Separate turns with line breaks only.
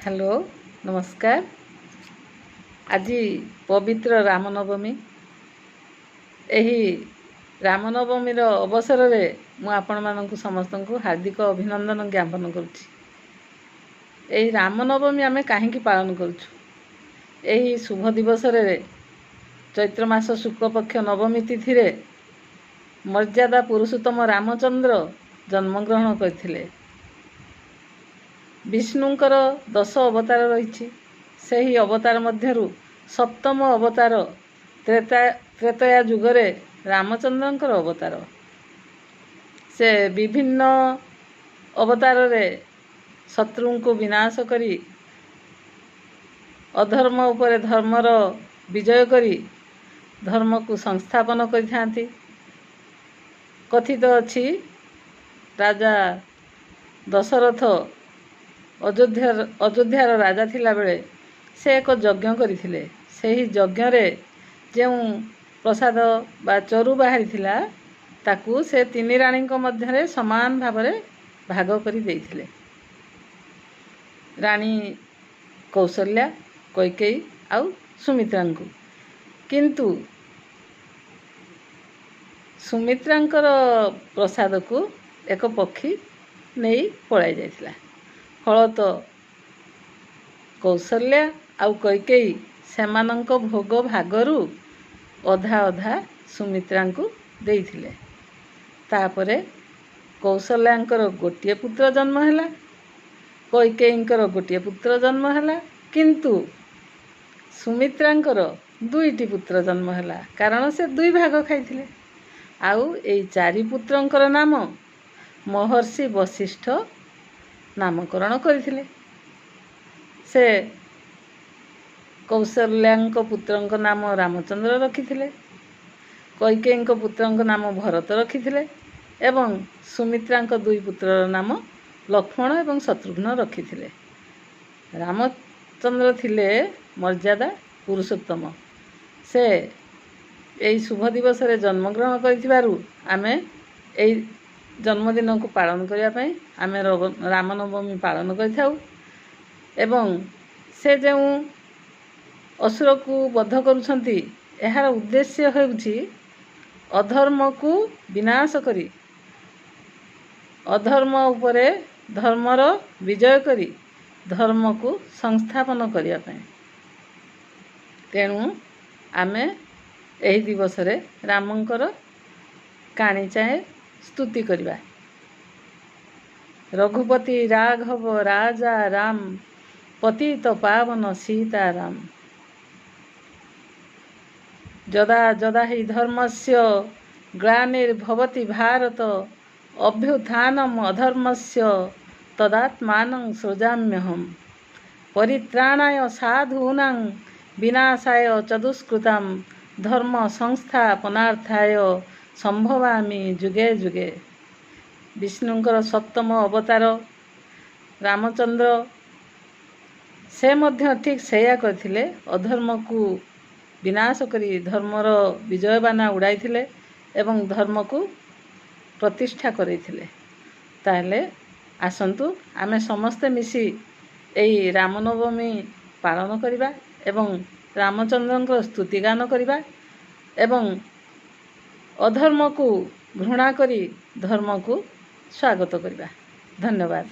Hello नमस्कार। आज पवित्र रामनवमी। यही रामनवमी अवसर में मु आपण मानक समस्त को हार्दिक अभिनंदन ज्ञापन करुच्ची। रामनवमी आमे कहीं पालन करुचु? यही शुभ दिवस रे चैत्र मास शुक्ल पक्ष नवमी तिथि रे मर्यादा पुरुषोत्तम रामचंद्र जन्मग्रहण करथिले। विष्णुंकर 10 अवतार रही। सही अवतार मध्यरु सप्तम अवतार त्रेतया जुगरे रामचंद्रंकर अवतार। से विभिन्न अवतार रे शत्रु को विनाश करी अधर्म उपरे धर्मर विजय करी धर्म को संस्थापन करिथांती। कथित अछि राजा दशरथ अयोध्यार राजा थिला बेले से एक यज्ञ करथिले। सेही यज्ञ रे जो प्रसाद बा चरु बाहरी थिला ताकू से तीन राणी मध्य समान भाव में भाग करी देइथिले। रानी कौशल्या, कैकेयी आउ सुमित्रा को। किंतु सुमित्रांकर प्रसाद को एक पक्षी नहीं पलाई जाइथिला। फलत कौशल्या आउ कैकेयी सेमानंक भोग भागरू अधा अधा सुमित्रा को देइथिले। तापरे कौशल्यांकर गोटिए पुत्र जन्म हैला, कैकेयींकर गोटिए पुत्र जन्म हैला। किंतु सुमित्रांकर दुईटी पुत्र जन्म हैला, कारण से दुई भाग खाइथिले। आउ एई चारि पुत्रंकर नाम महर्षि वशिष्ठ नामकरण करथिले। से कौशल्यांक पुत्रंक नाम रामचंद्र रखिथिले, कैकेयींक पुत्रंक नाम भरत रखिथिले एवं सुमित्रांक दुई पुत्रर नाम लक्ष्मण एवं शत्रुघ्न रखिथिले। रामचंद्र थिले मर्यादा पुरुषोत्तम। से एई शुभ दिवस रे जन्मग्रहण करिथिबारु आमे एई जन्मदिन को पालन करिया पई आमे रामनवमी पालन करिथाउ। एवं से जो असुर को वध करुछंती एहार उद्देश्य हेउछि अधर्म को विनाश करी अधर्म उपरे धर्मर विजय करी धर्म को संस्थापन करिया पई। तेणु आमे एही दिवस रे रामंकर काणी चाहे स्तुति करिबा। रघुपति राघव राजा राम, पतित पावन सीताराम। जदा जदा हि धर्मस्य ग्लानिर्भवति भारत, अभ्युत्थानम् अधर्मस्य तदात्मानं सृजाम्यहम्। परित्राणाय साधूनां विनाशाय च दुष्कृतां, धर्म संस्थापनार्थाय संभवामि जुगे जुगे। विष्णुंकर सप्तम अवतार रामचंद्र से मध्य ठीक सेया करथिले। अधर्म को विनाश करी धर्मर विजय बाना उड़ाइथिले एवं धर्म को प्रतिष्ठा करैथिले। ताहले आसंतु आमे समस्ते मिसी एई रामनवमी पालन करिबा एवं रामचंद्रंकर स्तुतिगान करिबा एवं अधर्म को घृणा करी धर्म को स्वागत करिबा। धन्यवाद।